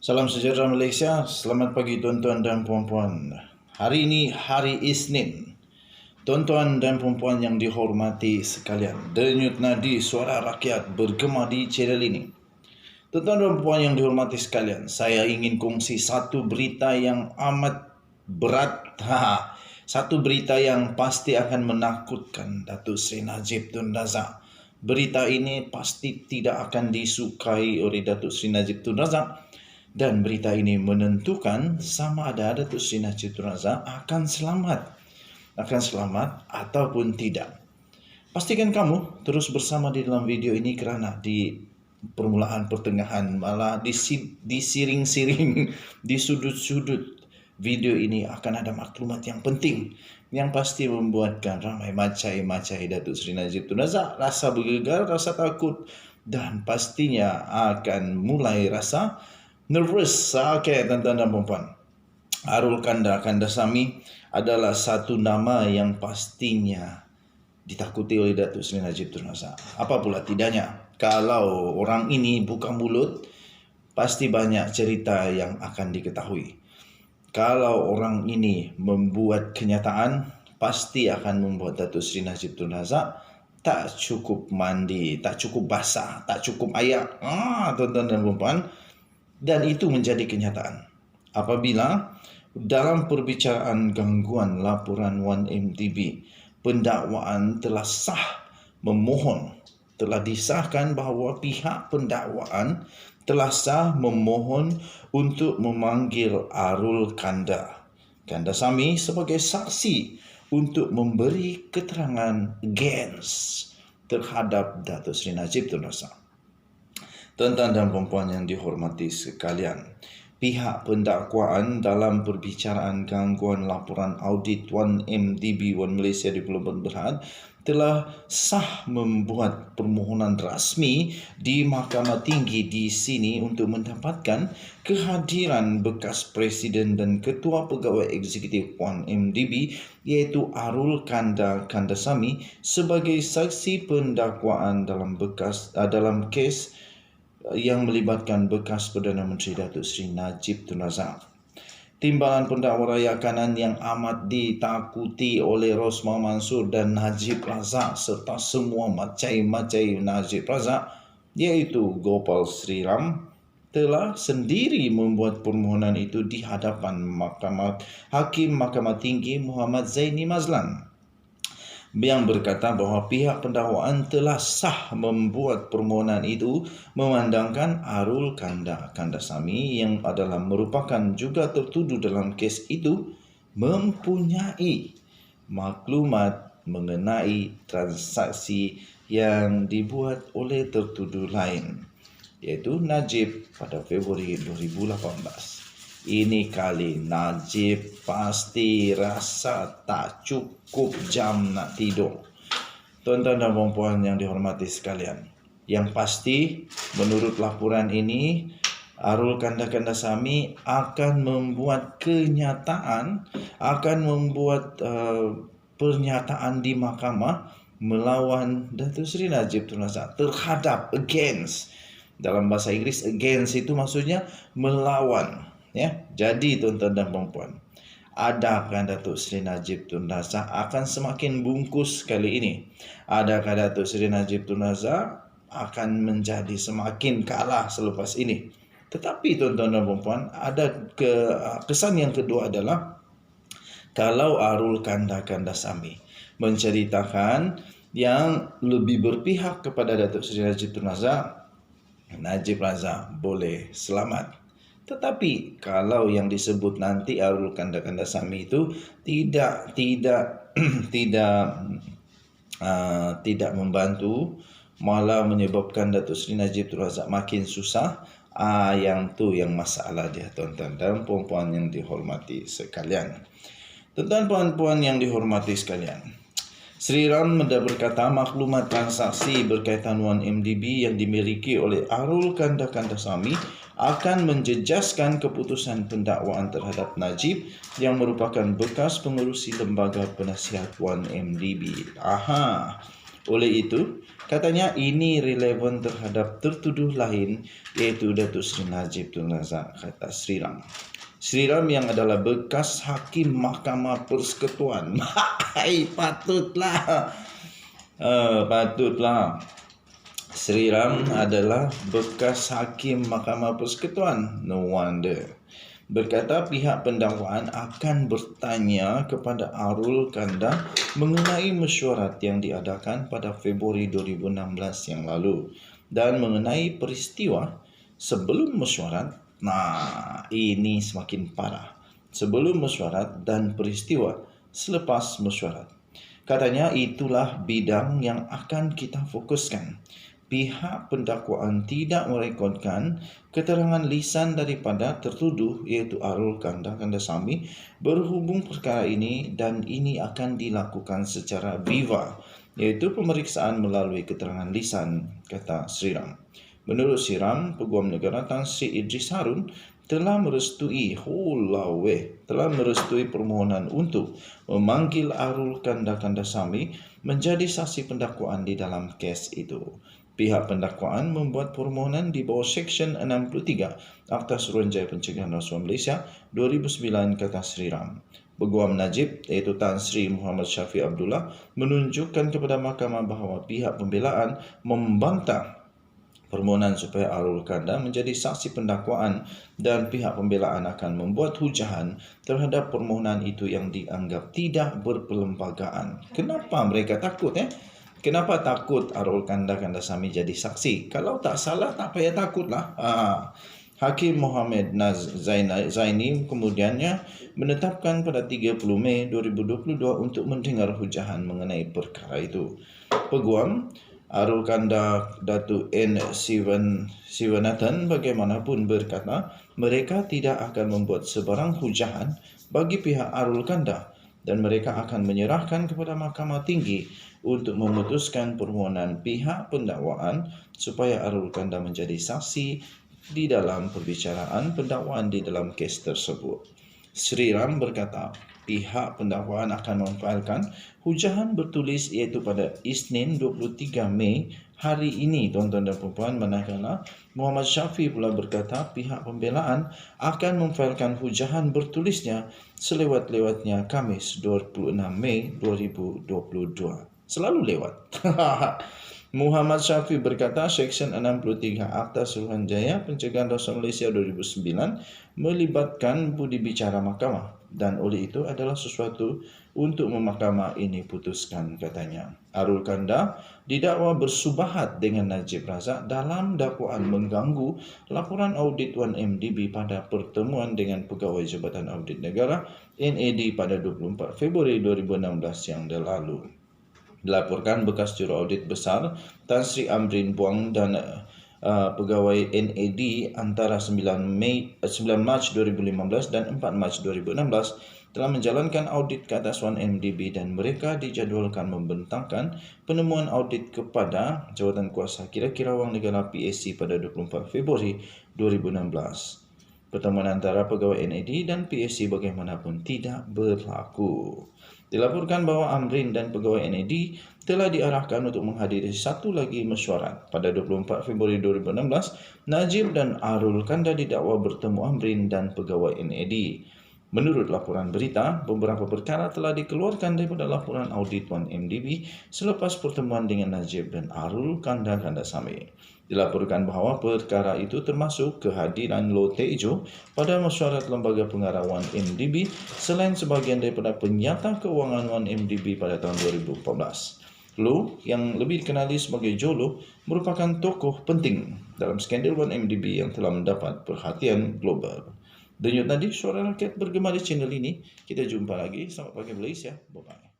Salam sejahtera Malaysia, selamat pagi tuan-tuan dan puan-puan. Hari ini hari Isnin. Tuan-tuan dan puan-puan yang dihormati sekalian, denyut nadi suara rakyat bergema di channel ini. Tuan-tuan dan puan yang dihormati sekalian, saya ingin kongsi satu berita yang amat berat. Satu berita yang pasti akan menakutkan Datuk Seri Najib Tun Razak. Berita ini pasti tidak akan disukai oleh Datuk Seri Najib Tun Razak. Dan berita ini menentukan sama ada Datuk Seri Najib Tun Razak akan selamat ataupun tidak. Pastikan kamu terus bersama di dalam video ini kerana di permulaan, pertengahan, malah di siring-siring, di sudut-sudut video ini akan ada maklumat yang penting yang pasti membuatkan ramai macai-macai Datuk Seri Najib Tun Razak rasa bergegar, rasa takut dan pastinya akan mulai rasa nervous. Okey, tuan-tuan dan puan-puan. Arul Kandasamy adalah satu nama yang pastinya ditakuti oleh Datuk Seri Najib Tun Razak. Apa pula tidaknya, kalau orang ini buka mulut, pasti banyak cerita yang akan diketahui. Kalau orang ini membuat kenyataan, pasti akan membuat Datuk Seri Najib Tun Razak tak cukup mandi, tak cukup basah, tak cukup ayak. Tuan-tuan dan puan-puan. Dan itu menjadi kenyataan apabila dalam perbicaraan gangguan laporan 1MDB, pendakwaan telah disahkan bahawa pihak pendakwaan telah sah memohon untuk memanggil Arul Kandasamy sebagai saksi untuk memberi keterangan against terhadap Datuk Seri Najib Tun Razak. Tuan-tuan dan puan-puan yang dihormati sekalian, pihak pendakwaan dalam perbicaraan gangguan laporan audit 1MDB One Malaysia Development Berhad telah sah membuat permohonan rasmi di Mahkamah Tinggi di sini untuk mendapatkan kehadiran bekas Presiden dan Ketua Pegawai Eksekutif 1MDB iaitu Arul Kandasamy sebagai saksi pendakwaan dalam kes yang melibatkan bekas Perdana Menteri Datuk Seri Najib Tun Razak. Timbalan pendakwa raya kanan yang amat ditakuti oleh Rosmah Mansor dan Najib Razak serta semua macai-macai Najib Razak iaitu Gopal Sri Ram telah sendiri membuat permohonan itu di hadapan Hakim Mahkamah Tinggi Muhammad Zaini Mazlan yang berkata bahawa pihak pendakwaan telah sah membuat permohonan itu memandangkan Arul Kandasamy yang adalah merupakan juga tertuduh dalam kes itu mempunyai maklumat mengenai transaksi yang dibuat oleh tertuduh lain iaitu Najib pada Februari 2018. Ini kali Najib pasti rasa tak cukup jam nak tidur. Tuan-tuan dan puan-puan yang dihormati sekalian, yang pasti menurut laporan ini Arul Kandasamy akan membuat pernyataan di mahkamah melawan Datuk Seri Najib Tun Razak terhadap against. Dalam bahasa Inggeris against itu maksudnya melawan. Ya, jadi tuan-tuan dan puan-puan, adakah Datuk Seri Najib Tun Razak akan semakin bungkus kali ini? Adakah Datuk Seri Najib Tun Razak akan menjadi semakin kalah selepas ini? Tetapi tuan-tuan dan puan-puan, ada kesan yang kedua adalah kalau Arul Kandasamy menceritakan yang lebih berpihak kepada Datuk Seri Najib Tun Razak, Najib Razak boleh selamat. Tetapi kalau yang disebut nanti Arul Kandasamy itu tidak membantu, malah menyebabkan Datuk Seri Najib Tun Razak makin susah, yang masalah dia, tuan-tuan dan puan-puan yang dihormati sekalian. Tuan-tuan dan puan-puan yang dihormati sekalian, Sri Ram berkata maklumat transaksi berkaitan 1MDB yang dimiliki oleh Arul Kandasamy akan menjejaskan keputusan pendakwaan terhadap Najib yang merupakan bekas pengerusi lembaga penasihat 1MDB. Oleh itu, katanya ini relevan terhadap tertuduh lain iaitu Datuk Seri Najib Tun Razak, kata Sri Ram. Sri Ram yang adalah bekas Hakim Mahkamah Persekutuan. Patutlah. Patutlah. Sri Ram adalah bekas Hakim Mahkamah Persekutuan. No wonder. Berkata pihak pendakwaan akan bertanya kepada Arul Kanda mengenai mesyuarat yang diadakan pada Februari 2016 yang lalu dan mengenai peristiwa sebelum mesyuarat. Nah, ini semakin parah. Sebelum mesyuarat dan peristiwa selepas mesyuarat. Katanya itulah bidang yang akan kita fokuskan. Pihak pendakwaan tidak merekodkan keterangan lisan daripada tertuduh iaitu Arul Kandasamy berhubung perkara ini dan ini akan dilakukan secara viva iaitu pemeriksaan melalui keterangan lisan, kata Sri Ram. Menurut Sri Ram, Peguam Negara Tan Sri Idris Harun telah merestui permohonan untuk memanggil Arul Kandasamy menjadi saksi pendakwaan di dalam kes itu. Pihak pendakwaan membuat permohonan di bawah Seksyen 63 Akta Suruhanjaya Pencegahan Rasuah Malaysia 2009, kata Sri Ram. Peguam Najib iaitu Tan Sri Muhammad Syafiq Abdullah menunjukkan kepada mahkamah bahawa pihak pembelaan membantah permohonan supaya Arul Kanda menjadi saksi pendakwaan dan pihak pembelaan akan membuat hujahan terhadap permohonan itu yang dianggap tidak berperlembagaan. Kenapa mereka takut? Kenapa takut Arul Kandasamy jadi saksi? Kalau tak salah, tak payah takutlah. Hakim Muhammad Zaini kemudiannya menetapkan pada 30 Mei 2022 untuk mendengar hujahan mengenai perkara itu. Peguam Arul Kanda Datuk N. Siwanathan bagaimanapun berkata mereka tidak akan membuat sebarang hujahan bagi pihak Arul Kanda dan mereka akan menyerahkan kepada Mahkamah Tinggi untuk memutuskan permohonan pihak pendakwaan supaya Arul Kanda menjadi saksi di dalam perbicaraan pendakwaan di dalam kes tersebut. Sri Ram berkata, pihak pendakwaan akan memfailkan hujahan bertulis iaitu pada Isnin 23 Mei hari ini, tuan-tuan dan puan-puan, manakala Muhammad Syafiq pula berkata pihak pembelaan akan memfailkan hujahan bertulisnya selewat-lewatnya Khamis 26 Mei 2022. Selalu lewat. Muhammad Syafiq berkata Seksyen 63 Akta Suruhanjaya Pencegahan Rasuah Malaysia 2009 melibatkan budi bicara mahkamah dan oleh itu adalah sesuatu untuk mahkamah ini putuskan, katanya. Arul Kanda didakwa bersubahat dengan Najib Razak dalam dakwaan mengganggu laporan audit 1MDB pada pertemuan dengan Pegawai Jabatan Audit Negara NAD pada 24 Februari 2016 yang lalu. Dilaporkan bekas Juruaudit Besar Tan Sri Amrin Buang dan pegawai NAD antara 9 Mac 2015 dan 4 Mac 2016 telah menjalankan audit ke atas 1MDB dan mereka dijadualkan membentangkan penemuan audit kepada Jawatan Kuasa Kira-kira Wang Negara PAC pada 24 Februari 2016. Pertemuan antara pegawai NAD dan PAC bagaimanapun tidak berlaku. Dilaporkan bahawa Amrin dan pegawai NAD telah diarahkan untuk menghadiri satu lagi mesyuarat. Pada 24 Februari 2016, Najib dan Arul Kanda didakwa bertemu Amrin dan pegawai NAD. Menurut laporan berita, beberapa perkara telah dikeluarkan daripada laporan audit 1MDB selepas pertemuan dengan Najib dan Arul Kandasamy. Dilaporkan bahawa perkara itu termasuk kehadiran Loh Tejo pada mesyuarat Lembaga Pengarah 1MDB selain sebahagian daripada penyata kewangan 1MDB pada tahun 2014. Loh, yang lebih dikenali sebagai Jolo, merupakan tokoh penting dalam skandal 1MDB yang telah mendapat perhatian global. Denyut nadi Suara Rakyat bergema di channel ini. Kita jumpa lagi. Selamat pagi Malaysia. Bye-bye.